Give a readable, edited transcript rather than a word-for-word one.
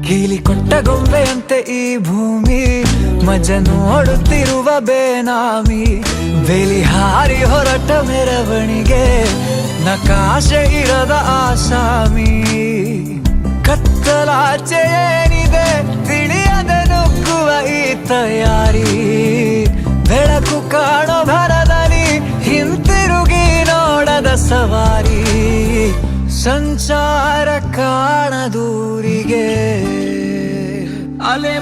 ಕೀಲಿ ಕೊಟ್ಟ ಗೊಂಬೆಯಂತೆ ಈ ಭೂಮಿ ಮಜ ನೋಡುತ್ತಿರುವ ಬೇನಾಮಿ ಬೇಲಿ ಹಾರಿ ಹೊರಟ ಮೆರವಣಿಗೆ ನಕಾಶೆ ಇರದ ಆಸಾಮಿ ಕತ್ತಲಾಚೆ ಏನಿದೆ ತಿಳಿಯದೆ ನುಗ್ಗುವ ಈ ತಯಾರಿ ಬೆಳಕು ಕಾಣೋ ಭರದಲ್ಲಿ ಹಿಂತಿರುಗಿ ನೋಡದ ಸವಾರಿ ಸಂಚಾರ ಕಾಣದೂರಿಗೆ ಅಲೆ